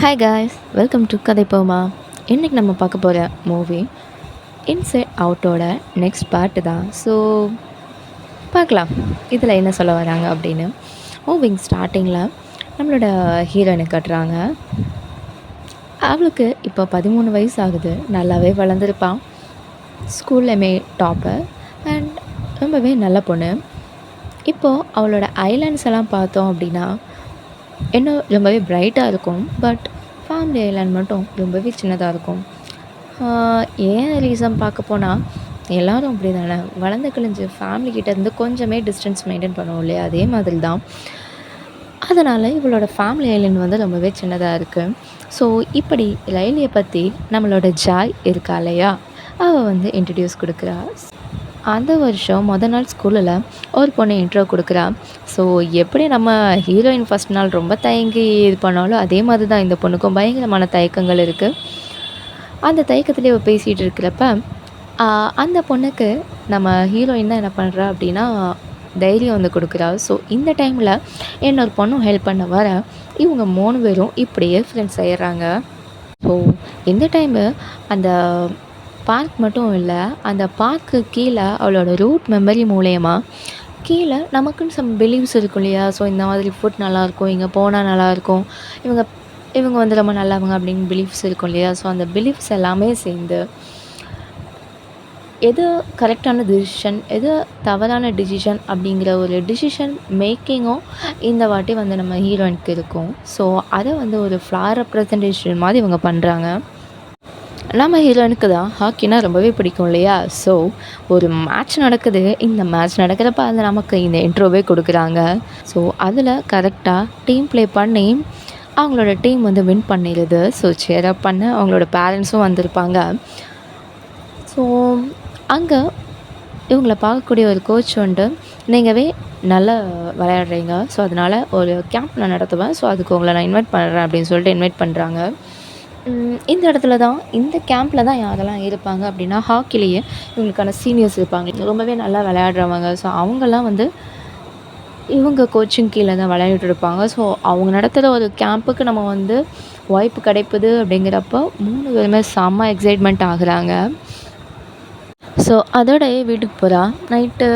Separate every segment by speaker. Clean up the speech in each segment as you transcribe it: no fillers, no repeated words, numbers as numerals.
Speaker 1: Hi guys, welcome to கதை போமா. இன்றைக்கி நம்ம பார்க்க போகிற மூவி இன்சைட் அவுட்டோட நெக்ஸ்ட் பார்ட்டு தான். ஸோ பார்க்கலாம் இதில் என்ன சொல்ல வராங்க அப்படின்னு. மூவிங் ஸ்டார்டிங்கில் நம்மளோட ஹீரோயினை கட்டுறாங்க. அவளுக்கு இப்போ 13 வயசு ஆகுது. நல்லாவே வளர்ந்துருப்பான். ஸ்கூல்லையுமே டாப்பர் அண்ட் ரொம்பவே நல்ல பொண்ணு. இப்போது அவளோட ஐலாண்ட்ஸ் எல்லாம் பார்த்தோம் அப்படின்னா இன்னும் ரொம்பவே ப்ரைட்டாக இருக்கும். பட் ஃபேமிலி ஐலாண்ட் மட்டும் ரொம்பவே சின்னதாக இருக்கும். ஏன் ரீசன் பார்க்க போனால் எல்லோரும் அப்படி தானே வளர்ந்து கிழிஞ்சு ஃபேமிலிக்கிட்ட இருந்து கொஞ்சமே டிஸ்டன்ஸ் மெயின்டைன் பண்ணுவோம் இல்லையா, அதே மாதிரி தான். அதனால் இவளோட ஃபேமிலி ஐலாண்ட் வந்து ரொம்பவே சின்னதாக இருக்குது. ஸோ இப்படி லைலியை பற்றி நம்மளோட ஜாய் இருக்கா இல்லையா, அவள் வந்து இன்ட்ரடியூஸ் கொடுக்குறா. அந்த வருஷம் நாள் ஸ்கூலில் ஒரு பொண்ணு இன்ட்ரோ கொடுக்குறா. ஸோ எப்படி நம்ம ஹீரோயின் ஃபஸ்ட் நாள் ரொம்ப தயங்கி இது பண்ணாலும் அதே மாதிரி தான் இந்த பொண்ணுக்கும் பயங்கரமான தயக்கங்கள் இருக்குது. அந்த தயக்கத்துலேயே அவள் பேசிகிட்டு இருக்கிறப்ப அந்த பொண்ணுக்கு நம்ம ஹீரோயின் தான் என்ன பண்ணுறா அப்படின்னா தைரியம் வந்து கொடுக்குறா. ஸோ இந்த டைமில் இன்னொரு பொண்ணும் ஹெல்ப் பண்ண வர இவங்க 3 பேரும் இப்படியே ஃப்ரெண்ட்ஸ் ஆயிடுறாங்க. ஸோ இந்த டைமு அந்த பார்க் மட்டும் இல்லை, அந்த பார்க்கு கீழே அவளோட ரூட் மெமரி மூலயமா கீழே நமக்குன்னு சம் பிலீவ்ஸ் இருக்கும் இல்லையா. ஸோ இந்த மாதிரி ஃபுட் நல்லாயிருக்கும், இங்கே போனால் நல்லாயிருக்கும், இவங்க இவங்க வந்து ரொம்ப நல்லவங்க அப்படின்னு பிலீஃப்ஸ் இருக்கும் இல்லையா. ஸோ அந்த பிலீஃப்ஸ் எல்லாமே சேர்ந்து எது கரெக்டான டிசிஷன், எது தவறான டிசிஷன் அப்படிங்கிற ஒரு டிசிஷன் மேக்கிங்கும் இந்த வாட்டி வந்து நம்ம ஹீரோயினுக்கு இருக்கும். ஸோ அதை வந்து ஒரு ஃப்ளார் ரெப்ரசன்டேஷன் மாதிரி இவங்க பண்ணுறாங்க. நம்ம ஹீரோயினுக்கு தான் ஹாக்கினா ரொம்பவே பிடிக்கும் இல்லையா. ஸோ ஒரு மேட்ச் நடக்குது. இந்த மேட்ச் நடக்கிறப்ப அதில் நமக்கு இந்த இன்ட்ரோவே கொடுக்குறாங்க. ஸோ அதில் கரெக்டாக டீம் ப்ளே பண்ணி அவங்களோட டீம் வந்து வின் பண்ணிடுது. ஸோ சேரப் பண்ண அவங்களோட பேரண்ட்ஸும் வந்திருப்பாங்க. ஸோ அங்கே இவங்கள பார்க்கக்கூடிய ஒரு கோச் வந்து நீங்கவே நல்லா விளையாடுறீங்க, ஸோ அதனால் ஒரு கேம்ப் நான் நடத்துவேன், ஸோ அதுக்கு உங்களை நான் இன்வைட் பண்ணுறேன் அப்படின்னு சொல்லிட்டு இன்வைட் பண்ணுறாங்க. இந்த இடத்துல தான், இந்த கேம்பில் தான் யாரெல்லாம் இருப்பாங்க அப்படின்னா ஹாக்கிலேயே இவங்களுக்கான சீனியர்ஸ் இருப்பாங்க, ரொம்பவே நல்லா விளையாடுறவங்க. ஸோ அவங்கெல்லாம் வந்து இவங்க கோச்சிங் கீழே தான் விளையாடிட்டு இருப்பாங்க. ஸோ அவங்க நடத்துகிற ஒரு கேம்புக்கு நம்ம வந்து வாய்ப்பு கிடைப்புது அப்படிங்கிறப்போ 3 பேருமே செம்ம எக்ஸைட்மெண்ட் ஆகுறாங்க. ஸோ அதோட வீட்டுக்கு போகிறா. நைட்டு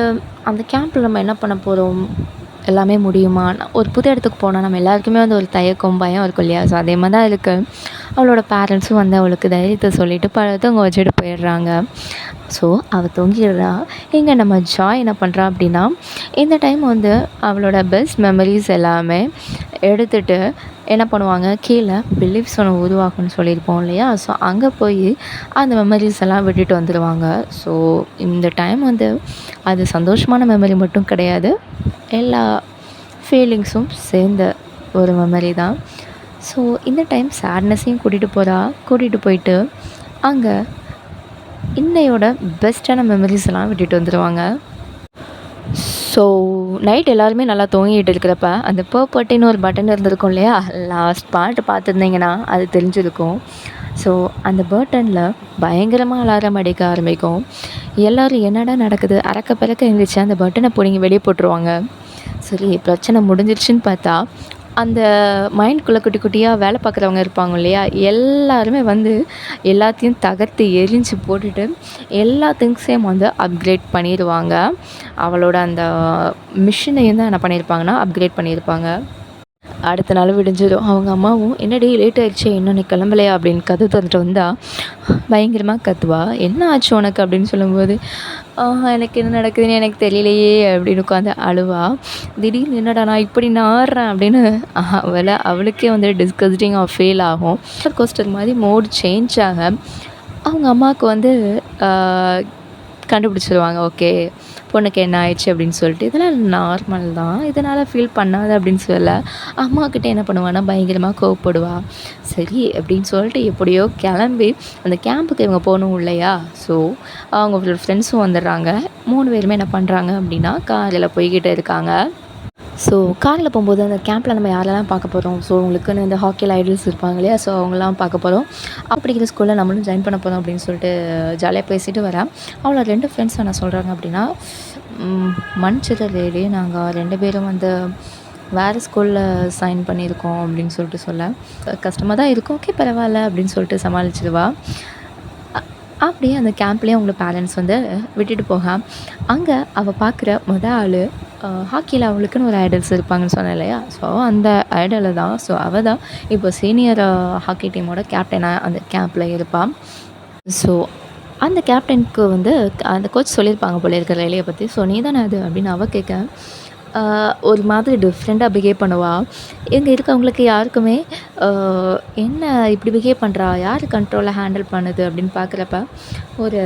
Speaker 1: அந்த கேம்பில் நம்ம என்ன பண்ண போகிறோம், எல்லாமே முடியுமா, ஒரு புது இடத்துக்கு போனால் நம்ம எல்லாருக்குமே வந்து ஒரு தயக்கம் பயம் இருக்கும் இல்லையா. ஸோ அதே மாதிரி தான் இருக்குது. அவளோட பேரண்ட்ஸும் வந்து அவளுக்கு தைரியத்தை சொல்லிவிட்டு தூங்க வச்சுட்டு போயிடுறாங்க. ஸோ அவள் தூங்கிடுறா. இங்கே நம்ம ஜாய் என்ன பண்ணுறா அப்படின்னா இந்த டைம் வந்து அவளோட பெஸ்ட் மெமரிஸ் எல்லாமே எடுத்துகிட்டு என்ன பண்ணுவாங்க, கீழே பிலீஃப்ஸ் ஒன்று உருவாக்குன்னு சொல்லியிருப்போம் இல்லையா. ஸோ அங்கே போய் அந்த மெமரிஸ் எல்லாம் விட்டுட்டு வந்துடுவாங்க. ஸோ இந்த டைம் வந்து அது சந்தோஷமான மெமரி மட்டும் கிடையாது, எல்லா ஃபீலிங்ஸும் சேர்ந்த ஒரு மெமரி தான். ஸோ இந்த டைம் சேட்னஸையும் கூட்டிகிட்டு போயிட்டு அங்கே இன்னையோட பெஸ்ட்டான மெமரிஸ் எல்லாம் விட்டுட்டு வந்துடுவாங்க. ஸோ நைட் எல்லாருமே நல்லா தூங்கிட்டு இருக்கிறப்ப அந்த பர்பட்டின்னு ஒரு பட்டன் இருந்திருக்கும் இல்லையா, லாஸ்ட் பார்ட்டு பார்த்துருந்தீங்கன்னா அது தெரிஞ்சிருக்கும். ஸோ அந்த பட்டனில் பயங்கரமாக அலாரம் அடிக்க ஆரம்பிக்கும். எல்லோரும் என்னடா நடக்குது அறக்க பறக்க இருந்துச்சு, அந்த பட்டனை பிடிங்கி வெளியே போட்டுருவாங்க. சரி பிரச்சனை முடிஞ்சிருச்சுன்னு பார்த்தா அந்த மைண்ட்குள்ளே குட்டி குட்டியாக வேலை பார்க்குறவங்க இருப்பாங்க இல்லையா, எல்லாருமே வந்து எல்லாத்தையும் தகர்த்து எரிஞ்சு போட்டுட்டு எல்லா திங்ஸையும் வந்து அப்கிரேட் பண்ணிடுவாங்க. அவளோட அந்த மிஷினையும் தான் என்ன பண்ணியிருப்பாங்கன்னா அப்கிரேட் பண்ணியிருப்பாங்க. அடுத்த நாள் விடிஞ்சிடும். அவங்க அம்மாவும் என்னடி லேட் ஆகிடுச்சு, இன்னும் நீ கிளம்பலையா அப்படின்னு கதை திறந்துட்டு வந்தால் பயங்கரமாக கத்துவா. என்ன ஆச்சு உனக்கு அப்படின்னு சொல்லும்போது எனக்கு என்ன நடக்குதுன்னு எனக்கு தெரியலையே அப்படின்னு உட்காந்து அழுவா. திடீர்னு என்னடா நான் இப்படி நாடுறேன் அப்படின்னு அவளுக்கே வந்து டிஸ்கஸ்டிங்காக ஃபீல் ஆகும். கோஸ்டர் மாதிரி மோட் சேஞ்ச் ஆக அவங்க அம்மாவுக்கு வந்து கண்டுபிடிச்சிருவாங்க. ஓகே பொண்ணுக்கு என்ன ஆயிடுச்சு அப்படின்னு சொல்லிட்டு, இதெல்லாம் நார்மல் தான், இதனால் ஃபீல் பண்ணாது அப்படின்னு சொல்ல அம்மாக்கிட்ட என்ன பண்ணுவான்னா பயங்கரமாக கோவப்படுவா. சரி அப்படின்னு சொல்லிட்டு எப்படியோ கிளம்பி அந்த கேம்புக்கு இவங்க போகணும் இல்லையா. ஸோ அவங்க ஃப்ரெண்ட்ஸும் வந்துடுறாங்க. 3 பேருமே என்ன பண்ணுறாங்க அப்படின்னா காரில் போய்கிட்டு இருக்காங்க. ஸோ காரில் போகும்போது அந்த கேம்பில் நம்ம யாரெல்லாம் பார்க்க போகிறோம், ஸோ உங்களுக்குன்னு இந்த ஹாக்கியில் ஐடல்ஸ் இருப்பாங்க இல்லையா, ஸோ அவங்களாம் பார்க்க போகிறோம். அப்படிங்கிற ஸ்கூலில் நம்மளும் ஜாயின் பண்ண போகிறோம் அப்படின்னு சொல்லிட்டு ஜாலியாக பேசிட்டு வரேன். அவளோட 2 ஃப்ரெண்ட்ஸ் என்ன சொல்கிறாங்க அப்படின்னா மன்னிச்சிட லேடி, நாங்கள் 2 பேரும் வந்து வேறு ஸ்கூலில் சைன் பண்ணியிருக்கோம் அப்படின்னு சொல்லிட்டு சொல்ல கஷ்டமாக தான் இருக்கும். ஓகே பரவாயில்ல அப்படின்னு சொல்லிட்டு சமாளிச்சிடுவா. அப்படியே அந்த கேம்ப்லேயே அவங்கள பேரண்ட்ஸ் வந்து விட்டுட்டு போக அங்கே அவள் பார்க்குற ஆள் ஹாக்கியில் அவளுக்குன்னு ஒரு ஐடல்ஸ் இருப்பாங்கன்னு சொன்னேன் இல்லையா? ஸோ அந்த ஐடலை தான். ஸோ அவள் தான் இப்போ சீனியர் ஹாக்கி டீமோட கேப்டனாக அந்த கேம்பில் இருப்பாள். ஸோ அந்த கேப்டனுக்கு வந்து அந்த கோச் சொல்லியிருப்பாங்க போல இருக்கிற ரயிலியை பற்றி. ஸோ நீ தானே அது அப்படின்னு அவள் கேட்க ஒரு மாதிரி டிஃப்ரெண்ட்டாக பிஹேவ் பண்ணுவா. இங்கே இருக்கவங்களுக்கு யாருக்குமே என்ன இப்படி பிஹேவ் பண்ணுறா, யார் கண்ட்ரோலில் ஹேண்டில் பண்ணுது அப்படின்னு பார்க்குறப்ப ஒரு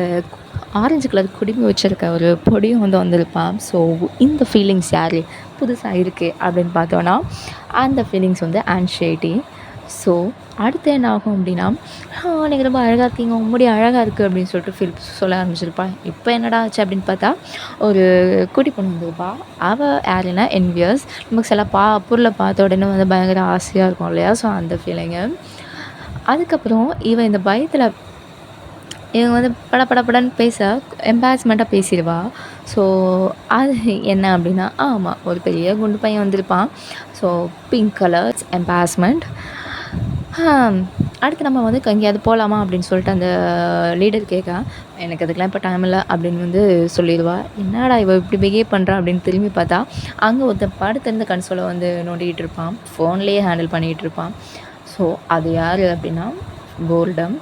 Speaker 1: ஆரஞ்சு கலர் குடுமி வச்சுருக்க ஒரு பொடியும் வந்து வந்திருப்பான். ஸோ இந்த ஃபீலிங்ஸ் யார் புதுசாக இருக்குது அப்படின்னு பார்த்தோன்னா அந்த ஃபீலிங்ஸ் வந்து ஆன்ஷைட்டி. ஸோ அடுத்து என்ன ஆகும் அப்படின்னா, நீங்கள் ரொம்ப அழகாக இருக்கீங்க, உங்கள் முடி அழகாக இருக்குது அப்படின்னு சொல்லிட்டு சொல்ல ஆரம்பிச்சிருப்பா. இப்போ என்னடா ஆச்சு அப்படின்னு பார்த்தா ஒரு குட்டி பொண்ணு வந்துருப்பா. அவள் யாருன்னா என்வியர்ஸ். நமக்கு சில பொருளை பார்த்த உடனே வந்து பயங்கர ஆசையாக இருக்கும் இல்லையா? ஸோ அந்த ஃபீலிங்கு. அதுக்கப்புறம் இவன் இந்த பயத்தில் இவங்க வந்து படன்னு பேச எம்பாரஸ்மெண்ட்டாக பேசிடுவா. ஸோ அது என்ன அப்படின்னா, ஆமாம் ஒரு பெரிய குண்டு பையன் வந்திருப்பான். So pink colours embarrassment. அடுத்து நம்ம வந்து எங்கேயாவது போகலாமா அப்படின்னு சொல்லிட்டு அந்த லீடர் கேட்க, எனக்கு அதுக்கெலாம் இப்போ டைம் இல்லை அப்படின்னு வந்து சொல்லிடுவா. என்னடா இவள் இப்படி பிஹேவ் பண்ணுறா அப்படின்னு திரும்பி பார்த்தா அங்கே ஒருத்தன் படுத்திருந்த கன்சோலை வந்து நோண்டிகிட்டு இருப்பான், ஃபோன்லேயே ஹேண்டில் பண்ணிகிட்டு இருப்பான். ஸோ அது யார் அப்படின்னா கோல்டம்.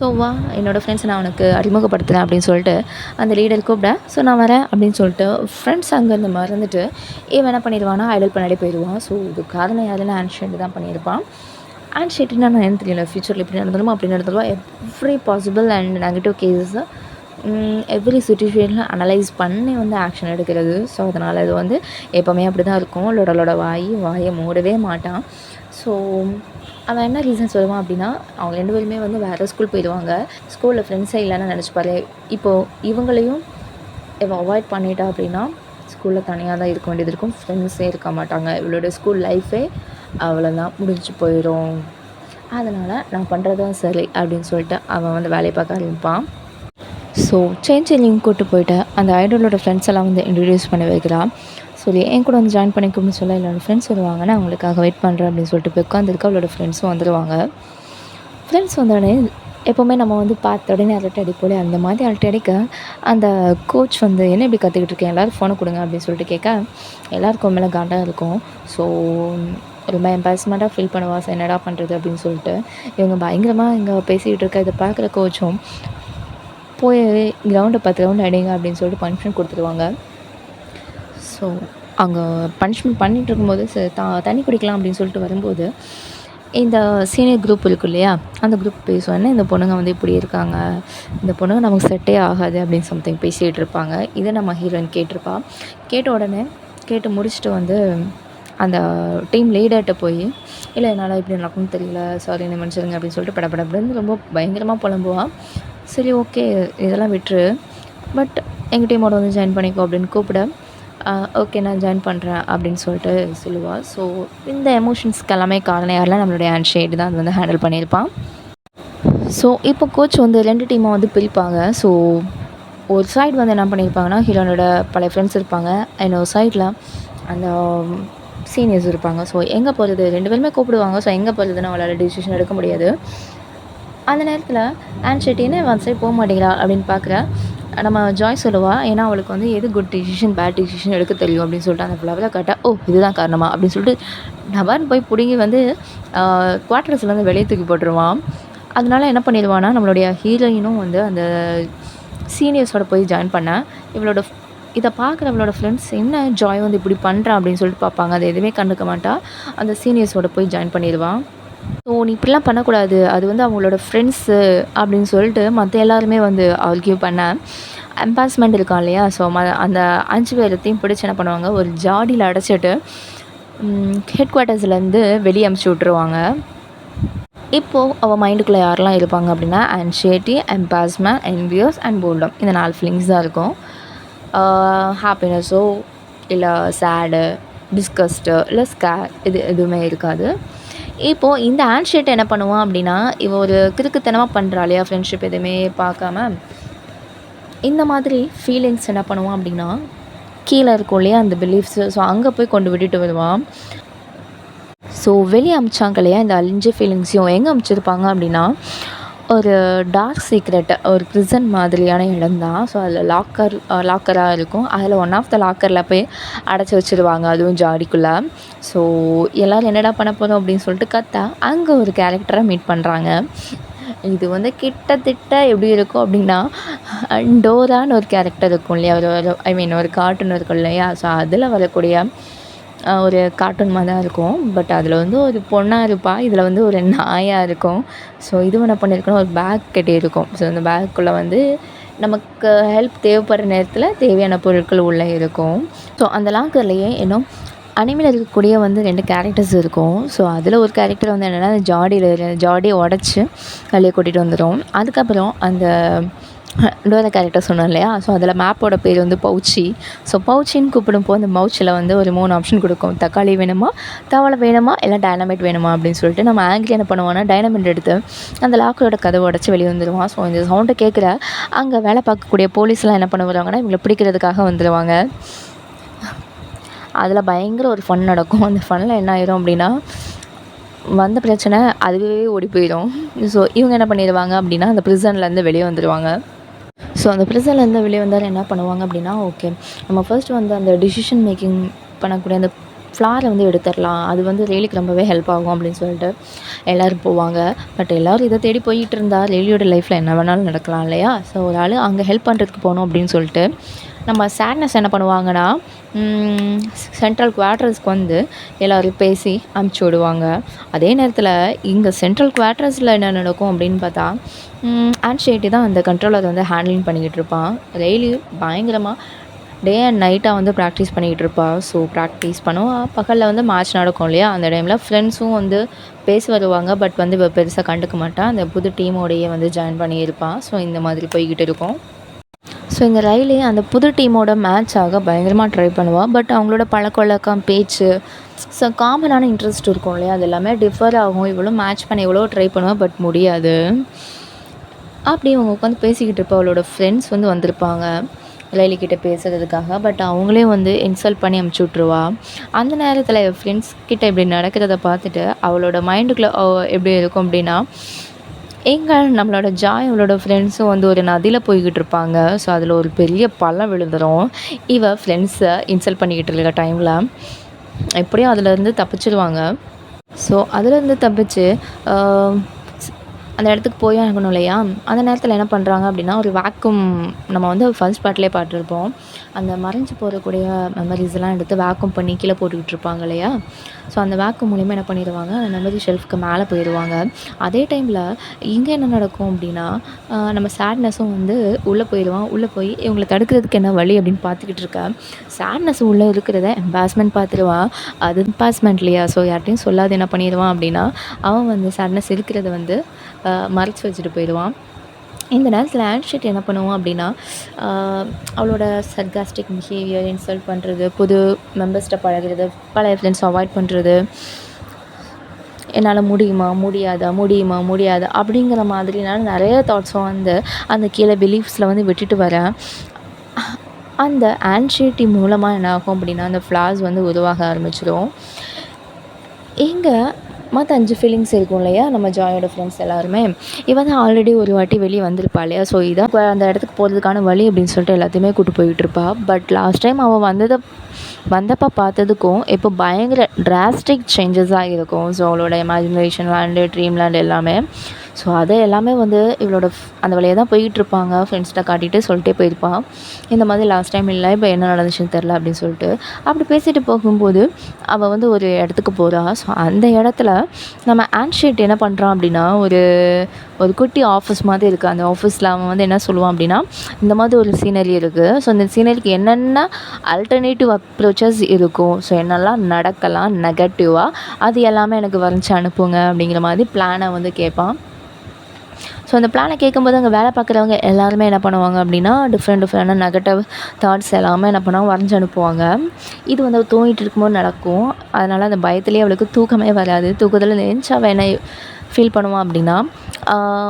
Speaker 1: ஸோ வா என்னோடய ஃப்ரெண்ட்ஸை நான் உனக்கு அறிமுகப்படுத்துகிறேன் அப்படின்னு சொல்லிட்டு அந்த லீடர் கூப்பிட, ஸோ நான் வரேன் அப்படின்னு சொல்லிட்டு ஃப்ரெண்ட்ஸ் அங்கேருந்து மறந்துட்டு இவன் என்ன பண்ணிடுவானா ஐடல் பண்ணாடி போயிடுவான். ஸோ இது காரணம் யாருன்னா ஆன்ஷியன்ட் தான் பண்ணியிருப்பான். ஆன்ஷியன்ட்னா நான் என்ன தெரியல, ஃப்யூச்சரில் இப்படி நடந்துடுமோ அப்படி நடந்துடுவோம். எவ்ரி பாசிபிள் அண்ட் நெகட்டிவ் கேஸஸை எவ்ரி சுச்சுவேஷனில் அனலைஸ் பண்ணி வந்து ஆக்ஷன் எடுக்கிறது. ஸோ அதனால் இது வந்து எப்போவுமே அப்படி தான் இருக்கும். லொடலோட வாயை மூடவே மாட்டான். ஸோ அவன் என்ன ரீசன் சொல்லுவான் அப்படின்னா, அவங்க 2 பேருமே வந்து வேறு ஸ்கூல் போயிடுவாங்க. ஸ்கூலில் ஃப்ரெண்ட்ஸே இல்லைன்னு நினச்சிப்பாரு. இப்போது இவங்களையும் இவன் அவாய்ட் பண்ணிட்டா அப்படின்னா ஸ்கூலில் தனியாக தான் இருக்க வேண்டியது இருக்கும், ஃப்ரெண்ட்ஸே இருக்க மாட்டாங்க. இவளோட ஸ்கூல் லைஃபே அவ்வளோதான், முடிஞ்சு போயிடும். அதனால் நான் பண்ணுறதும் சரி அப்படின்னு சொல்லிட்டு அவன் வந்து வேலையை பார்க்க ஆரம்பிப்பான். ஸோ சேஞ்சிங் கூப்பிட்டு போயிட்டு அந்த ஐடலோட ஃப்ரெண்ட்ஸ் எல்லாம் வந்து இன்ட்ரடியூஸ் பண்ணி வைக்கிறான். சொல்லி என் கூட வந்து ஜாயின் பண்ணிக்கணும்னு சொல்ல என்னோடய ஃப்ரெண்ட்ஸ் வருவாங்க, நான் அவங்களுக்காக வெயிட் பண்ணுறேன் அப்படின்னு சொல்லிட்டு போய் உட்காந்துருக்கு. அவளோட ஃப்ரெண்ட்ஸும் வந்துடுவாங்க. ஃப்ரெண்ட்ஸ் வந்தோடனே எப்போவுமே நம்ம வந்து பார்த்த உடனே அரட்டை அடிப்போல அந்த மாதிரி அரட்டை அடிக்க அந்த கோச் வந்து என்ன இப்படி கற்றுக்கிட்டு இருக்கேன், எல்லோரும் ஃபோனை கொடுங்க அப்படின்னு சொல்லிட்டு கேட்க எல்லாருக்கும் மேலே காண்டாக இருக்கும். ஸோ ரொம்ப எம்பாரஸ்மெண்ட்டாக ஃபீல் பண்ணுவா. ஸோ என்னடா பண்ணுறது அப்படின்னு சொல்லிட்டு இவங்க பயங்கரமாக இங்கே பேசிக்கிட்டு இருக்க இதை பார்க்குற கோச்சும் போய் கிரவுண்டை 10 ரவுண்ட் அடிங்க அப்படின்னு சொல்லிட்டு பனிஷ்மெண்ட் கொடுத்துருவாங்க. ஸோ அங்கே பனிஷ்மெண்ட் பண்ணிகிட்டு இருக்கும்போது தண்ணி குடிக்கலாம் அப்படின்னு சொல்லிட்டு வரும்போது இந்த சீனியர் குரூப் இருக்கு இல்லையா, அந்த குரூப் பேசுவோன்னா இந்த பொண்ணுங்க வந்து இப்படி இருக்காங்க, இந்த பொண்ணுங்க நமக்கு செட்டே ஆகாது அப்படின்னு சம்திங் பேசிகிட்டு இருப்பாங்க. இதை நம்ம ஹீரோயின் கேட்டிருப்பா. கேட்ட உடனே கேட்டு முடிச்சுட்டு வந்து அந்த டீம் லீடர்கிட்ட போய் இல்லை என்னால் இப்படி நடக்கும்னு தெரியல, சாரி என்ன மன்னிச்சிருங்க அப்படின்னு சொல்லிட்டு படப்படப்படன்னு ரொம்ப பயங்கரமாக புலம்புவான். சரி ஓகே இதெல்லாம் விட்டுரு, பட் எங்கள் டீமோட வந்து ஜாயின் பண்ணிக்கோ அப்படின்னு கூப்பிட ஓகே நான் ஜாயின் பண்ணுறேன் அப்படின்னு சொல்லிட்டு சொல்லுவாள். ஸோ இந்த எமோஷன்ஸ்க்கு எல்லாமே காரணம் யாரெல்லாம் நம்மளுடைய ஹேண்ட் தான் அது வந்து ஹேண்டில் பண்ணியிருப்பான். ஸோ இப்போ கோச் வந்து 2 டீமாக வந்து பிரிப்பாங்க. ஸோ ஒரு சைடு வந்து என்ன பண்ணியிருப்பாங்கன்னா ஹீரோனோட பழைய ஃப்ரெண்ட்ஸ் இருப்பாங்க, இன்னொரு சைடில் அந்த சீனியர்ஸ் இருப்பாங்க. ஸோ எங்கே போகிறது 2 பேருமே கூப்பிடுவாங்க. ஸோ எங்கே போகிறதுன்னு அவளால் டிசிஷன் எடுக்க முடியாது. அந்த நேரத்தில் ஆன்ஷெட்டின்னு ஒன் சைட் போக மாட்டேங்கிறா அப்படின்னு பார்க்குற நம்ம ஜாய் சொல்லுவாள். ஏன்னா அவளுக்கு வந்து எது குட் டிசிஷன் பேட் டிசிஷன் எடுக்க தெரியும் அப்படின்னு சொல்லிட்டு அந்த ஃப்ளவரை காட்ட, ஓ இதுதான் காரணமா அப்படின்னு சொல்லிட்டு டபார்னு போய் பிடுங்கி வந்து குவார்ட்டர்ஸில் வந்து வெளியே தூக்கி போட்டுருவான். அதனால என்ன பண்ணிடுவான்னா நம்மளுடைய ஹீரோயினும் வந்து அந்த சீனியர்ஸோட போய் ஜாயின் பண்ண இவளோட இதை பார்க்குறவளோட ஃப்ரெண்ட்ஸ் என்ன ஜாய் வந்து இப்படி பண்ணுறான் அப்படின்னு சொல்லிட்டு பார்ப்பாங்க. அதை எதுவுமே கண்டுக்க மாட்டா, அந்த சீனியர்ஸோட போய் ஜாயின் பண்ணிடுவான். ஸோ நீ இப்படிலாம் பண்ணக்கூடாது, அது வந்து அவங்களோட ஃப்ரெண்ட்ஸு அப்படின்னு சொல்லிட்டு மற்ற எல்லாருமே வந்து ஆர்கியூ பண்ண எம்பாரஸ்மெண்ட் இருக்கான் இல்லையா. ஸோ அந்த 5 பேரத்தையும் பிடிச்சி என்ன பண்ணுவாங்க, ஒரு ஜாடியில் அடைச்சிட்டு ஹெட் குவார்ட்டர்ஸ்லேருந்து வெளியே அமுச்சு விட்ருவாங்க. இப்போது அவள் மைண்டுக்குள்ளே யாரெல்லாம் இருப்பாங்க அப்படின்னா ஆன்ஷைட்டி, எம்பாரஸ்மெண்ட், என்வியஸ் அண்ட் போல்டம், இந்த 4 ஃபீலிங்ஸ் தான் இருக்கும். ஹாப்பினஸோ இல்லை சேடு, டிஸ்கஸ்ட்டு இல்லை ஸ்கேர் இது எதுவுமே இருக்காது. இப்போது இந்த ஹேண்ட்ஷேட் என்ன பண்ணுவான் அப்படின்னா, இவ ஒரு கிறுக்குத்தனமாக பண்ணுறா இல்லையா, ஃப்ரெண்ட்ஷிப் எதுவுமே பார்க்காம இந்த மாதிரி ஃபீலிங்ஸ் என்ன பண்ணுவான் அப்படின்னா கீழே இருக்கும் இல்லையா அந்த பிலீஃப்ஸு, ஸோ அங்கே போய் கொண்டு விட்டுட்டு வருவான். ஸோ வெளியே அமிச்சாங்க இல்லையா இந்த அழிஞ்ச ஃபீலிங்ஸையும் எங்கே அமிச்சிருப்பாங்க அப்படின்னா ஒரு டார்க் சீக்ரெட் ஒரு ப்ரிசன் மாதிரியான இடம் தான். ஸோ அதில் லாக்கராக இருக்கும். அதில் ஒன் ஆஃப் த லாக்கரில் போய் அடைச்சி வச்சுருவாங்க, அதுவும் ஜாடிக்குள்ளே. ஸோ எல்லோரும் என்னடா பண்ண போகிறோம் அப்படின்னு சொல்லிட்டு கத்தா அங்கே ஒரு கேரக்டரை மீட் பண்ணுறாங்க. இது வந்து கிட்டத்தட்ட எப்படி இருக்கும் அப்படின்னா டோரான்னு ஒரு கேரக்டர் இருக்கும் இல்லையா, ஒரு கார்ட்டூன் இருக்கும் இல்லையா, ஸோ அதில் வரக்கூடிய ஒரு கார்ட்டூன் மாதிரி தான் இருக்கும். பட் அதில் வந்து ஒரு பொண்ணாக இருப்பாள், இதில் வந்து ஒரு நாயாக இருக்கும். ஸோ இது என்ன பண்ணியிருக்கணும், ஒரு பேக் கட்டியிருக்கும். ஸோ அந்த பேக்குள்ளே வந்து நமக்கு ஹெல்ப் தேவைப்படுற நேரத்தில் தேவையான பொருட்கள் உள்ளே இருக்கும். ஸோ அந்த லாக்கர்லேயே இன்னும் அனிமேல இருக்கக்கூடிய வந்து 2 கேரக்டர்ஸ் இருக்கும். ஸோ அதில் ஒரு கேரக்டர் வந்து என்னென்னா அந்த ஜாடியை உடச்சி வெளியே கூட்டிகிட்டு வந்துடும். அதுக்கப்புறம் அந்த டோரா கேரக்டர் சொன்னோம் இல்லையா, ஸோ அதில் மேப்போட பேர் வந்து பவுச்சி. ஸோ பவுச்சின்னு கூப்பிடும்போது அந்த பவுச்சில் வந்து ஒரு 3 ஆப்ஷன் கொடுக்கும். தக்காளி வேணுமா, தவளை வேணுமா, இல்லை டைனமைட் வேணுமா அப்படின்னு சொல்லிட்டு நம்ம ஆங்கிலி என்ன பண்ணுவோன்னா டைனமைட் எடுத்து அந்த லாக்கரோட கதவை உடச்சி வெளியே வந்துடுவான். ஸோ இந்த சவுண்டை கேட்குற அங்கே வேலை பார்க்கக்கூடிய போலீஸ்லாம் என்ன பண்ண வருவாங்கன்னா இவங்களை பிடிக்கிறதுக்காக வந்துடுவாங்க. அதில் பயங்கர ஒரு ஃபன் நடக்கும். அந்த ஃபன்னில் என்ன ஆயிரும் அப்படின்னா வந்த பிரச்சனை அதுவே ஓடி போயிடும். ஸோ இவங்க என்ன பண்ணிடுவாங்க அப்படின்னா அந்த ப்ரிசன்லேருந்து வெளியே வந்துடுவாங்க. ஸோ அந்த ப்ரிசன்லேருந்து வெளியே வந்தால் என்ன பண்ணுவாங்க அப்படின்னா ஓகே நம்ம ஃபர்ஸ்ட் வந்து அந்த டிசிஷன் மேக்கிங் பண்ணக்கூடிய அந்த ஃப்ளாரை வந்து எடுத்துடலாம், அது வந்து ரெயிலுக்கு ரொம்பவே ஹெல்ப் ஆகும் அப்படின்னு சொல்லிட்டு எல்லோரும் போவாங்க. பட் எல்லோரும் இதை தேடி போயிட்டு இருந்தால் ரெயிலியோட லைஃப்பில் என்ன வேணாலும் நடக்கலாம் இல்லையா. ஸோ ஒரு ஆள் அங்கே ஹெல்ப் பண்ணுறதுக்கு போகணும் அப்படின்னு சொல்லிட்டு நம்ம சேட்னஸ் என்ன பண்ணுவாங்கன்னா சென்ட்ரல் குவார்ட்டர்ஸ்க்கு வந்து எல்லோரும் பேசி அமுச்சு விடுவாங்க. அதே நேரத்தில் இங்கே சென்ட்ரல் குவார்ட்டர்ஸில் என்ன நடக்கும் அப்படின்னு பார்த்தா ஆன்ஷைட்டி தான் அந்த கண்ட்ரோலர் வந்து ஹேண்ட்லிங் பண்ணிக்கிட்டு இருப்பான். ரெய்லி பயங்கரமாக டே அண்ட் நைட்டாக வந்து ப்ராக்டிஸ் பண்ணிக்கிட்டு இருப்பாள். ஸோ ப்ராக்டிஸ் பண்ணுவாள். பகலில் வந்து மேட்ச் நடக்கும் இல்லையா, அந்த டைமில் ஃப்ரெண்ட்ஸும் வந்து பேசி வருவாங்க. பட் வந்து இவள் பெருசாக கண்டுக்க மாட்டான். அந்த புது டீமோடையே வந்து ஜாயின் பண்ணியிருப்பான். ஸோ இந்த மாதிரி போய்கிட்டு இருக்கும். ஸோ இந்த ரயிலே அந்த புது டீமோட மேட்ச் ஆக பயங்கரமாக ட்ரை பண்ணுவாள். பட் அவங்களோட பழக்கவழக்கம் பேச்சு ஸோ காமனான இன்ட்ரெஸ்ட் இருக்கும் இல்லையா, அது எல்லாமே டிஃபர் ஆகும். இவ்வளோ மேட்ச் பண்ண எவ்வளோ ட்ரை பண்ணுவாள், பட் முடியாது. அப்படி அவங்க உட்காந்து பேசிக்கிட்டு இருப்பா. அவளோட ஃப்ரெண்ட்ஸ் வந்து வந்திருப்பாங்க லைலிக்கிட்ட பேசுகிறதுக்காக. பட் அவங்களே வந்து இன்சல்ட் பண்ணி அமுச்சு விட்ருவா. அந்த நேரத்தில் என் ஃப்ரெண்ட்ஸ் கிட்ட இப்படி நடக்கிறத பார்த்துட்டு அவளோட மைண்டுக்குள்ளே எப்படி இருக்கும் அப்படின்னா நம்மளோட அவளோட ஃப்ரெண்ட்ஸும் வந்து ஒரு நதியில் போய்கிட்டு இருப்பாங்க. ஸோ அதில் ஒரு பெரிய பள்ளம் விழுந்துடும். ஃப்ரெண்ட்ஸை இன்சல்ட் பண்ணிக்கிட்டு இருக்க டைமில் எப்படியும் அதுலேருந்து தப்பிச்சிடுவாங்க. ஸோ அதுலேருந்து தப்பிச்சு அந்த இடத்துக்கு போய் ஆகணும் இல்லையா, அந்த நேரத்தில் என்ன பண்ணுறாங்க அப்படின்னா ஒரு வேக்யூம் நம்ம வந்து ஃபர்ஸ்ட் பார்ட்லேயே பார்த்துருப்போம். அந்த மறைஞ்சு போகக்கூடிய மெமரிஸ் எல்லாம் எடுத்து வேக்யூம் பண்ணி கீழே போட்டுக்கிட்டு இருப்பாங்க இல்லையா. ஸோ அந்த வேக்யூம் மூலிமா என்ன பண்ணிடுவாங்க, அந்த மெமரி ஷெல்ஃப்க்கு மேலே போயிடுவாங்க. அதே டைமில் இங்கே என்ன நடக்கும் அப்படின்னா நம்ம சேட்னஸும் வந்து உள்ளே போயிடுவான். உள்ளே போய் இவங்களை தடுக்கிறதுக்கு என்ன வழி அப்படின்னு பார்த்துக்கிட்டு இருக்கேன். சேட்னஸ் உள்ளே இருக்கிறத எம்பாஸ்மெண்ட் பார்த்துருவான். அது எம்பாஸ்மெண்ட் இல்லையா, ஸோ யார்ட்டையும் சொல்லாது என்ன பண்ணிடுவான் அப்படின்னா அவன் வந்து சேட்னஸ் இருக்கிறத வந்து மறைச்சி வச்சுட்டு போயிடுவான். இந்த நேரத்தில் ஆன்ஷிட் என்ன பண்ணுவோம் அப்படின்னா அவளோட சர்காஸ்டிக் பிஹேவியர், இன்சல்ட் பண்ணுறது, புது மெம்பர்ஸ்கிட்ட பழகிறது, பழைய ஃப்ரெண்ட்ஸ் அவாய்ட் பண்ணுறது, என்னால் முடியாதா அப்படிங்கிற மாதிரினால நிறைய தாட்ஸும் வந்து அந்த கீழே பிலீஃப்ஸில் வந்து விட்டுட்டு வரேன். அந்த ஆன்ஷிட்டி மூலமாக என்ன ஆகும் அப்படின்னா அந்த ஃப்ளார்ஸ் வந்து உருவாக ஆரம்பிச்சிடும். இங்கே மற்ற 5 ஃபீலிங்ஸ் இருக்கும் இல்லையா, நம்ம ஜாயோட ஃப்ரெண்ட்ஸ் எல்லாருமே இவன் தான் ஆல்ரெடி ஒரு வாட்டி வெளியே வந்திருப்பா இல்லையா. ஸோ இதான் அந்த இடத்துக்கு போகிறதுக்கான வழி அப்படின்னு சொல்லிட்டு எல்லாத்தையுமே கூட்டு போயிட்டு இருப்பா. பட் லாஸ்ட் டைம் அவள் வந்தப்போ பார்த்ததுக்கும் இப்போ பயங்கர டிராஸ்டிக் சேஞ்சஸாக இருக்கும். ஸோ அவளோட இமேஜினேஷன் லேண்டு, ட்ரீம் லேண்ட் எல்லாமே. ஸோ அதை எல்லாமே வந்து இவளோட அந்த வழியாக தான் போய்கிட்டு இருப்பாங்க. ஃப்ரெண்ட்ஸ்கிட்ட காட்டிகிட்டு சொல்லிட்டே போயிருப்பான், இந்த மாதிரி லாஸ்ட் டைம் இல்லை, இப்போ என்ன நடந்துச்சுன்னு தெரில அப்படின்னு சொல்லிட்டு. அப்படி பேசிகிட்டு போகும்போது அவள் வந்து ஒரு இடத்துக்கு போகிறா. ஸோ அந்த இடத்துல நம்ம ஆன்ஷிட் என்ன பண்ணுறான் அப்படின்னா ஒரு குட்டி ஆஃபீஸ் மாதிரி இருக்குது. அந்த ஆஃபீஸில் அவன் வந்து என்ன சொல்லுவான் அப்படின்னா இந்த மாதிரி ஒரு சீனரி இருக்குது. ஸோ இந்த சீனரிக்கு என்னென்ன அல்டர்னேட்டிவ் அப்ரோச்சஸ் இருக்கும், ஸோ என்னெல்லாம் நடக்கலாம் நெகட்டிவாக, அது எல்லாமே எனக்கு வரைஞ்சி அனுப்புங்க அப்படிங்கிற மாதிரி பிளானை வந்து கேட்பான். ஸோ அந்த பிளானை கேட்கும்போது அங்கே வேலை பார்க்குறவங்க எல்லாருமே என்ன பண்ணுவாங்க அப்படின்னா டிஃப்ரெண்டான நெகட்டிவ் தாட்ஸ் எல்லாமே என்ன பண்ணுவாங்க வரைஞ்சி அனுப்புவாங்க. இது வந்து தூங்கிட்டு இருக்கும்போது நடக்கும். அதனால் அந்த பயத்துலேயே அவளுக்கு தூக்கமே வராது. தூக்கத்தில் நெஞ்சு அவள் என்ன ஃபீல் பண்ணுவான் அப்படின்னா,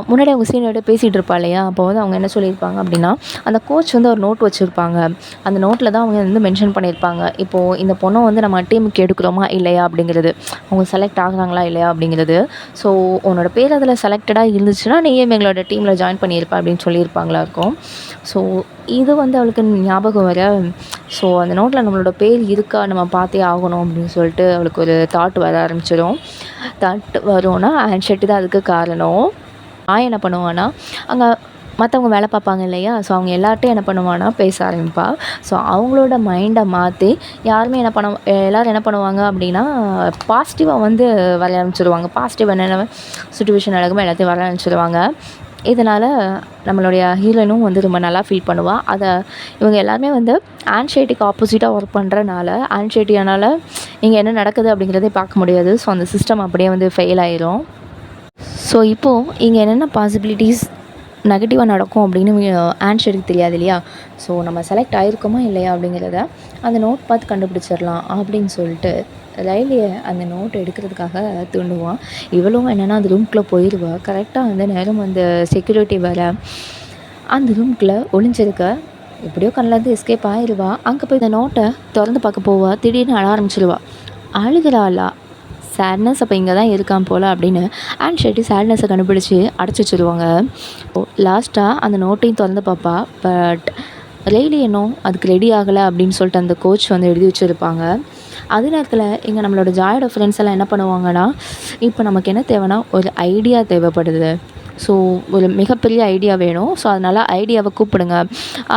Speaker 1: முன்னாடி அவங்க சீனியர்கிட்ட பேசிகிட்டு இருப்பா இல்லையா, அப்போ வந்து அவங்க என்ன சொல்லியிருப்பாங்க அப்படின்னா, அந்த கோச் வந்து ஒரு நோட் வச்சுருப்பாங்க. அந்த நோட்டில் தான் அவங்க வந்து மென்ஷன் பண்ணியிருப்பாங்க. இப்போது இந்த பொண்ணை வந்து நம்ம டீமுக்கு எடுக்கிறோமா இல்லையா அப்படிங்கிறது, அவங்க செலக்ட் ஆகுறாங்களா இல்லையா அப்படிங்கிறது. ஸோ உன்னோட பேர் அதில் செலக்டடாக இருந்துச்சுன்னா நீயும் எங்களோட டீமில் ஜாயின் பண்ணியிருப்ப அப்படின்னு சொல்லியிருப்பாங்களா இருக்கும். ஸோ இது வந்து அவளுக்கு ஞாபகம் வர, ஸோ அந்த நோட்டில் நம்மளோட பேர் இருக்கா, நம்ம பார்த்தே ஆகணும் அப்படின்னு சொல்லிட்டு அவளுக்கு ஒரு தாட் வர ஆரம்பிச்சிடும். தாட் வரும்னா ஹேண்ட் தான் அதுக்கு காரணம். நான் என்ன பண்ணுவான்னா, அங்கே மற்றவங்க வேலை பார்ப்பாங்க இல்லையா, ஸோ அவங்க எல்லார்ட்டையும் என்ன பண்ணுவான்னா பேச ஆரம்பிப்பா. ஸோ அவங்களோட மைண்டை மாற்றி யாருமே எல்லோரும் என்ன பண்ணுவாங்க அப்படின்னா, பாசிட்டிவாக வந்து வர ஆரம்பிச்சிடுவாங்க. பாசிட்டிவ் என்னென்ன சுச்சுவேஷன் நடக்குமோ எல்லாத்தையும் வர ஆரம்பிச்சிடுவாங்க. இதனால் நம்மளுடைய ஹீரோயினும் வந்து ரொம்ப நல்லா ஃபீல் பண்ணுவாள். அதை இவங்க எல்லாருமே வந்து ஆன்சைட்டிக்கு ஆப்போசிட்டாக ஒர்க் பண்ணுறனால, ஆன்சைட்டியானால் இங்கே என்ன நடக்குது அப்படிங்கிறதே பார்க்க முடியாது. ஸோ அந்த சிஸ்டம் அப்படியே வந்து ஃபெயில் ஆயிரும். ஸோ இப்போது இங்கே என்னென்ன பாசிபிலிட்டிஸ் நெகட்டிவாக நடக்கும் அப்படின்னு ஆன்சைட்டிக்கு தெரியாது இல்லையா. ஸோ நம்ம செலக்ட் ஆகிருக்கோமா இல்லையா அப்படிங்கிறத அந்த நோட் பார்த்து கண்டுபிடிச்சிடலாம் அப்படின்னு சொல்லிட்டு ரயிலியை அந்த நோட் எடுக்கிறதுக்காக தூண்டுவான். இவளும் என்னென்னா அந்த ரூம்குள்ளே போயிடுவா. கரெக்டாக அந்த நேரம் அந்த செக்யூரிட்டி வர அந்த ரூம்குள்ளே ஒளிஞ்சிருக்க எப்படியோ கண்ணிலேருந்து எஸ்கேப் ஆயிடுவா. அங்கே போய் இந்த நோட்டை திறந்து பார்க்க போவா. திடீர்னு அழ ஆரம்பிச்சிடுவா. அழுகிறாளா, சேட்னஸ் அப்போ இங்கே தான் இருக்கான் போல் அப்படின்னு ஆன்சைட்டி சேட்னஸை கண்டுபிடிச்சி அடைச்சி வச்சுருவாங்க. லாஸ்ட்டாக அந்த நோட்டையும் திறந்து பார்ப்பா. பட் ரெய்லி இன்னும் அதுக்கு ரெடி ஆகலை அப்படின்னு சொல்லிட்டு அந்த கோச் வந்து எழுதி வச்சுருப்பாங்க. அதே நேரத்தில் இங்கே நம்மளோட ஜாயோட ஃப்ரெண்ட்ஸ் எல்லாம் என்ன பண்ணுவாங்கன்னா, இப்போ நமக்கு என்ன தேவைன்னா ஒரு ஐடியா தேவைப்படுது. ஸோ ஒரு மிகப்பெரிய ஐடியா வேணும். ஸோ அதனால் ஐடியாவை கூப்பிடுங்க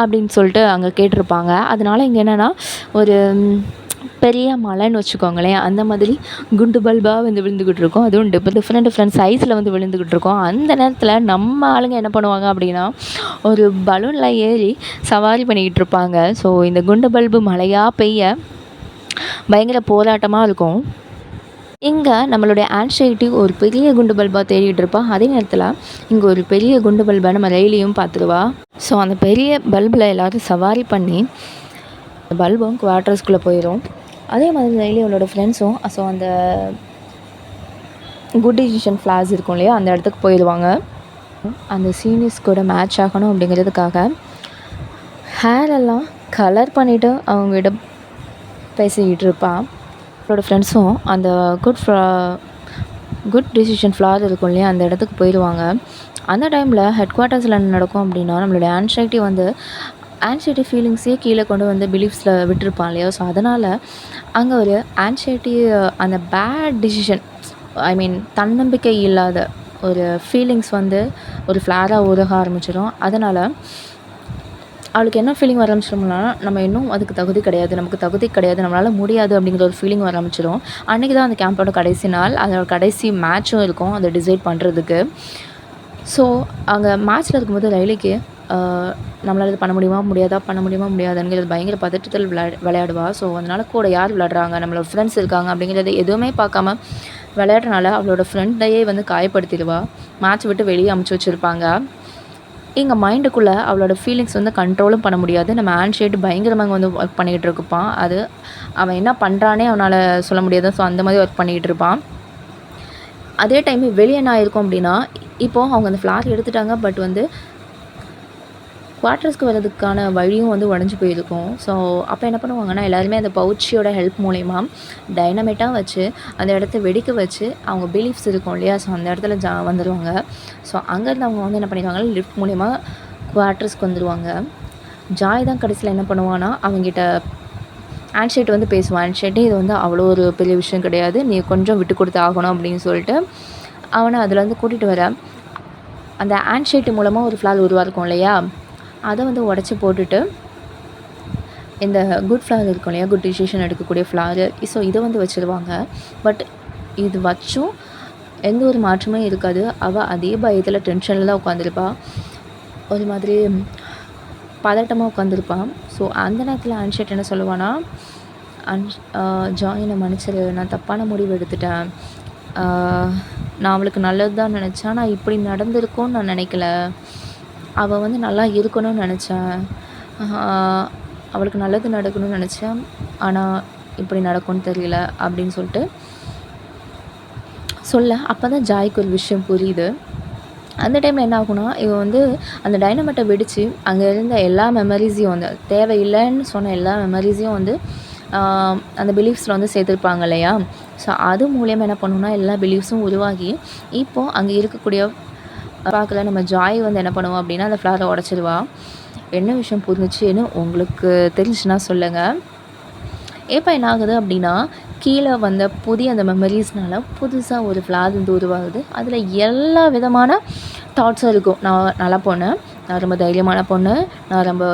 Speaker 1: அப்படின்னு சொல்லிட்டு அங்கே கேட்டிருப்பாங்க. அதனால் இங்கே என்னென்னா ஒரு பெரிய மலைன்னு வச்சுக்கோங்களேன், அந்த மாதிரி குண்டு பல்பாக வந்து விழுந்துக்கிட்டு இருக்கோம். அதுவும் டிஃப்ரெண்ட் சைஸில் வந்து விழுந்துக்கிட்டு இருக்கோம். அந்த நேரத்தில் நம்ம ஆளுங்க என்ன பண்ணுவாங்க அப்படின்னா, ஒரு பலூனில் ஏறி சவாரி பண்ணிக்கிட்டு இருப்பாங்க. ஸோ இந்த குண்டு பல்பு மழையாக பெய்ய பயங்கர போராட்டமாக இருக்கும். இங்கே நம்மளுடைய ஆன்சைட்டி ஒரு பெரிய குண்டு பல்பாக தேடிட்டு இருப்பா. அதே நேரத்தில் இங்கே ஒரு பெரிய குண்டு பல்பை நம்ம ரயிலையும் பார்த்துருவா. ஸோ அந்த பெரிய பல்பில் எல்லோரும் சவாரி பண்ணி பல்பும் குவார்ட்டர்ஸ்குள்ளே போயிடும். அதே மாதிரி ரயிலே அவளோட ஃப்ரெண்ட்ஸும் ஸோ அந்த குட் டிசிஷன் ஃப்ளாஸ் இருக்கும் இல்லையா, அந்த இடத்துக்கு போயிடுவாங்க. அந்த சீனியர்ஸ் கூட மேட்ச் ஆகணும் அப்படிங்கிறதுக்காக ஹேரெல்லாம் கலர் பண்ணிவிட்டு அவங்ககிட்ட பேசிக்கிட்டு இருப்பாள். அவளோட ஃப்ரெண்ட்ஸும் அந்த குட் டிசிஷன் ஃப்ளார் இருக்கும் இல்லையா, அந்த இடத்துக்கு போயிடுவாங்க. அந்த டைமில் ஹெட் குவார்ட்டர்ஸில் என்ன நடக்கும் அப்படின்னா, நம்மளுடைய ஆன்சைட்டி ஃபீலிங்ஸே கீழே கொண்டு வந்து பிலீஃப்ஸில் விட்டுருப்பான் இல்லையா. ஸோ அதனால் அங்கே ஒரு ஆன்சைட்டி அந்த பேட் டிசிஷன், ஐ மீன் தன்னம்பிக்கை இல்லாத ஒரு ஃபீலிங்ஸ் வந்து ஒரு ஃப்ளாராக உருக ஆரம்பிச்சிடும். அதனால் அவளுக்கு என்ன ஃபீலிங் வர ஆரம்பிச்சிடும்னா, நம்ம இன்னும் அதுக்கு நமக்கு தகுதி கிடையாது, நம்மளால் முடியாது அப்படிங்கிற ஒரு ஃபீலிங் வர ஆரம்பிச்சிடும். அன்றைக்கி தான் அந்த கேம்போட கடைசி நாள், அதோட கடைசி மேட்சும் இருக்கும் அதை டிசைட் பண்ணுறதுக்கு. ஸோ அங்கே மேட்ச்சில் இருக்கும்போது ரயிலுக்கு நம்மளால் இது பண்ண முடியாதாங்கிறது பயங்கர பதட்டத்தில் விளையாடுவா. ஸோ அதனால் கூட யார் விளையாடுறாங்க, நம்மளோட ஃப்ரெண்ட்ஸ் இருக்காங்க அப்படிங்கிறது எதுவுமே பார்க்காம விளையாடுறனால அவளோட ஃப்ரெண்டையே வந்து காயப்படுத்திடுவா. மேட்ச் விட்டு வெளியே அமுச்சு வச்சுருப்பாங்க. எங்கள் மைண்டுக்குள்ளே அவளோட ஃபீலிங்ஸ் வந்து கண்ட்ரோலும் பண்ண முடியாது. நம்ம ஆன்சைட்டி பயங்கரமாக வந்து ஒர்க் பண்ணிகிட்டு இருப்பான். அது அவன் என்ன பண்ணுறானே அவனால் சொல்ல முடியாது. ஸோ அந்த மாதிரி ஒர்க் பண்ணிகிட்டு இருப்பான். அதே டைம் வெளியே என்ன ஆயிருக்கும் அப்படின்னா, இப்போது அவங்க அந்த ஃப்ளார் எடுத்துட்டாங்க. பட் வந்து குவார்ட்டர்ஸ்க்கு வர்றதுக்கான வழியும் வந்து உடஞ்சி போயிருக்கும். ஸோ அப்போ என்ன பண்ணுவாங்கன்னா, எல்லாருமே அந்த பவுச்சியோட ஹெல்ப் மூலயமா டைனமைட்டாக வச்சு அந்த இடத்த வெடிக்க வச்சு அவங்க பிலீஃப்ஸ் இருக்கும் இல்லையா, ஸோ அந்த இடத்துல வந்துடுவாங்க. ஸோ அங்கேருந்து அவங்க வந்து என்ன பண்ணிடுவாங்க, லிஃப்ட் மூலயமா குவார்ட்டர்ஸ்க்கு வந்துடுவாங்க. ஜாய் தான் கடைசியில் என்ன பண்ணுவான்னா, அவங்ககிட்ட ஆன்சைட்டி வந்து பேசுவான். ஆன்சைட்டி இது வந்து அவ்வளோ ஒரு பெரிய விஷயம் கிடையாது, நீ கொஞ்சம் விட்டு கொடுத்து ஆகணும் அப்படின்னு சொல்லிட்டு அவனை அதுலேருந்து கூட்டிகிட்டு வர அந்த ஆன்சைட்டி மூலமாக ஒரு ஃப்ளார் உருவாயிருக்கும் இல்லையா, அதை வந்து உடச்சி போட்டுட்டு இந்த குட் ஃப்ளார் இருக்கும் இல்லையா, குட் டிசிஷன் எடுக்கக்கூடிய ஃப்ளாரு, ஸோ இதை வந்து வச்சுருவாங்க. பட் இது வச்சும் எந்த ஒரு மாற்றமே இருக்காது. அவள் அதே பயத்தில் டென்ஷனில் தான் உட்காந்துருப்பாள். ஒரு மாதிரி பதட்டமாக உட்காந்துருப்பான். ஸோ அந்த நேரத்தில் ஆன்சைட்டி என்ன சொல்லுவான்னா, ஜாய் என்னை மன்னிச்சிரு, நான் தப்பான முடிவு எடுத்துட்டேன், நான் அவளுக்கு நல்லது தான் நினச்சேன், நான் இப்படி நடந்திருக்கோன்னு நான் நினைக்கல, அவள் வந்து நல்லா இருக்கணும்னு நினச்சேன், அவளுக்கு நல்லது நடக்கணும்னு நினச்சேன், ஆனால் இப்படி நடக்கும்னு தெரியல அப்படின்னு சொல்லிட்டு சொல்ல அப்போ தான் ஜாய்க்கு ஒரு விஷயம் புரியுது. அந்த டைமில் என்ன ஆகும்னா, இவன் வந்து அந்த டைனமைட்டை வெடித்து அங்கே இருந்த எல்லா மெமரீஸையும் வந்து தேவையில்லைன்னு சொன்ன எல்லா மெமரீஸையும் வந்து அந்த பிலீஃப்ஸில் வந்து சேர்த்துருப்பாங்க இல்லையா? ஸோ அது மூலியமாக என்ன பண்ணுன்னா எல்லா பிலீஃப்ஸும் உருவாகி இப்போது அங்கே இருக்கக்கூடிய பார்க்கல நம்ம ஜாய் வந்து என்ன பண்ணுவோம் அப்படின்னா அந்த ஃப்ளாரை உடச்சிடுவா. என்ன விஷயம் புரிஞ்சிச்சுன்னு உங்களுக்கு தெரிஞ்சுன்னா சொல்லுங்கள். இப்போ என்ன ஆகுது அப்படின்னா கீழே வந்த புதிய அந்த மெமரிஸ்னால புதுசாக ஒரு ஃப்ளார் வந்து உருவாகுது. அதில் எல்லா விதமான தாட்ஸும் இருக்கும். நான் நல்லா பொண்ணு, நான் ரொம்ப தைரியமான பொண்ணு, நான் ரொம்ப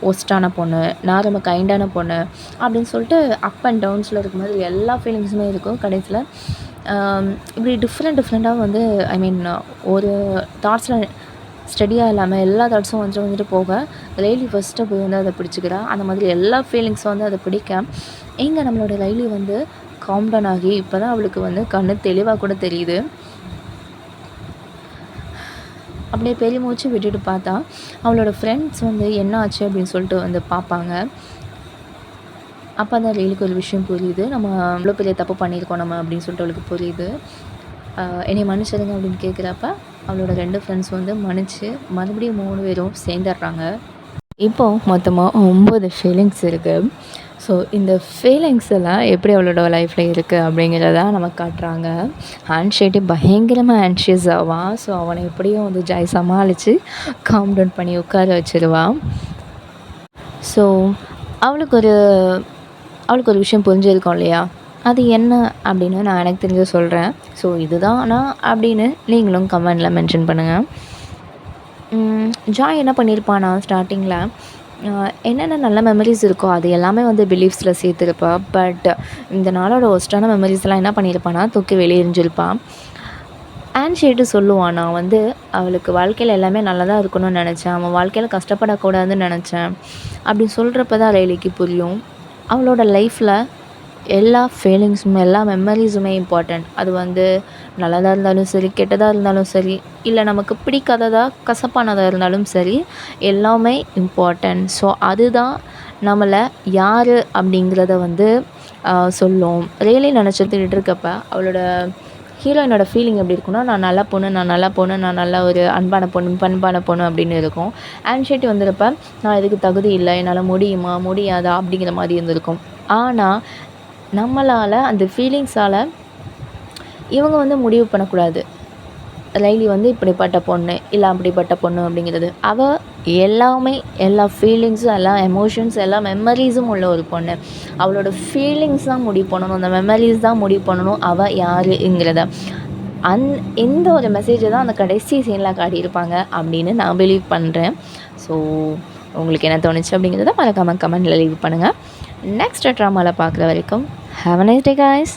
Speaker 1: ஒஸ்ட்டான பொண்ணு, நான் ரொம்ப கைண்டான பொண்ணு அப்படின்னு சொல்லிட்டு அப் அண்ட் டவுன்ஸில் இருக்கும் மாதிரி எல்லா ஃபீலிங்ஸுமே இருக்கும். கடைசியில் இப்படி டிஃப்ரெண்ட்டாக வந்து ஐ மீன் ஒரு தாட்ஸில் ஸ்டடியாக இல்லாமல் எல்லா தாட்ஸும் வந்துட்டு போக லைலி ஃபஸ்ட்டு போய் வந்து அதை பிடிச்சிக்கிறா. அந்த மாதிரி எல்லா ஃபீலிங்ஸும் வந்து அதை பிடிக்க இங்கே நம்மளோட லைலி வந்து காம்டவுன் ஆகி இப்போ தான் அவளுக்கு வந்து கண்ணு தெளிவாக கூட தெரியுது. அப்படியே பெரிய மூச்சு விட்டுட்டு பார்த்தா அவளோட ஃப்ரெண்ட்ஸ் வந்து என்ன ஆச்சு அப்படின்னு சொல்லிட்டு வந்து பார்ப்பாங்க. அப்போ தான் லைலிக்கு ஒரு விஷயம் புரியுது. நம்ம அவ்வளோ பெரிய தப்பு பண்ணியிருக்கோம் நம்ம அப்படின்னு சொல்லிட்டு அவளுக்கு புரியுது. என்னை மன்னிச்சிடுங்க அப்படின்னு கேட்குறப்ப அவளோட 2 ஃப்ரெண்ட்ஸ் வந்து மன்னிச்சு மறுபடியும் 3 பேரும் சேர்ந்துடுறாங்க. இப்போது மொத்தமாக 9 ஃபீலிங்ஸ் இருக்குது. ஸோ இந்த ஃபீலிங்ஸ் எல்லாம் எப்படி அவளோட லைஃப்பில் இருக்குது அப்படிங்கிறத நமக்கு காட்டுறாங்க. ஆன்ஷியேட்டி பயங்கரமாக ஆன்ஷியஸ் ஆவான். ஸோ அவனை எப்படியும் வந்து ஜாய் சமாளித்து காம் டவுன் பண்ணி உட்கார வச்சிருவான். ஸோ அவளுக்கு ஒரு விஷயம் புரிஞ்சிருக்கோம் இல்லையா? அது என்ன அப்படின்னு நான் எனக்கு தெரிஞ்ச சொல்கிறேன். ஸோ இதுதானா அப்படின்னு நீங்களும் கமெண்டில் மென்ஷன் பண்ணுங்கள். ஜாய் என்ன பண்ணியிருப்பானா ஸ்டார்டிங்கில் என்னென்ன நல்ல மெமரிஸ் இருக்கோ அது எல்லாமே வந்து பிலீஃப்ஸில் சேர்த்துருப்பா. பட் இந்த நாளோட ஒஸ்ட்டான மெமரிஸ்லாம் என்ன பண்ணியிருப்பானா தூக்கி வெளியே எறிஞ்சிருப்பான். ஆன்ஷியேட்டு சொல்லுவான், நான் வந்து அவளுக்கு வாழ்க்கையில் எல்லாமே நல்லதாக இருக்கணும்னு நினச்சேன், அவன் வாழ்க்கையில் கஷ்டப்படக்கூடாதுன்னு நினச்சேன் அப்படின்னு சொல்கிறப்ப தான் லைலிக்கு புரியும் அவளோட லைஃப்பில் எல்லா ஃபீலிங்ஸுமே எல்லா மெமரிஸுமே இம்பார்ட்டண்ட். அது வந்து நல்லதாக இருந்தாலும் சரி, கெட்டதாக இருந்தாலும் சரி, இல்லை நமக்கு பிடிக்காததாக கசப்பானதாக இருந்தாலும் சரி, எல்லாமே இம்பார்ட்டண்ட். ஸோ அதுதான் நம்மளை யார் அப்படிங்கிறத வந்து சொல்லும். ரியலி நினச்சிட்டு இருக்கப்ப அவளோட ஹீரோயினோட ஃபீலிங் எப்படி இருக்குன்னா, நான் நல்ல பொண்ணு, நான் நல்ல ஒரு அன்பான பொண்ணு, பண்பான பொண்ணு அப்படின்னு இருக்கும். ஆன்ஷியேட்டி வந்திருப்ப நான் இதுக்கு தகுதி இல்லை, என்னால் முடியுமா முடியாதா அப்படிங்கிற மாதிரி இருந்திருக்கும். ஆனால் நம்மளால் அந்த ஃபீலிங்ஸால் இவங்க வந்து முடிவு பண்ணக்கூடாது லைலி வந்து இப்படிப்பட்ட பொண்ணு இல்லை அப்படிப்பட்ட பொண்ணு அப்படிங்கிறது. அவள் எல்லாமே எல்லா ஃபீலிங்ஸும் எல்லா எமோஷன்ஸ் எல்லா மெமரிஸும் உள்ள ஒரு பொண்ணு. அவளோட ஃபீலிங்ஸ் தான் முடிவு பண்ணணும், அந்த மெமரிஸ் தான் முடிவு பண்ணணும் அவள் யாருங்கிறத. இந்த ஒரு மெசேஜை தான் அந்த கடைசி சீனில் காட்டியிருப்பாங்க அப்படின்னு நான் பிலீவ் பண்ணுறேன். ஸோ உங்களுக்கு என்ன தோணுச்சு அப்படிங்கிறத மறக்காமல் கமெண்டில் லீவ் பண்ணுங்கள். நெக்ஸ்ட் ட்ராமாவில் பார்க்குற வரைக்கும் have a nice day guys.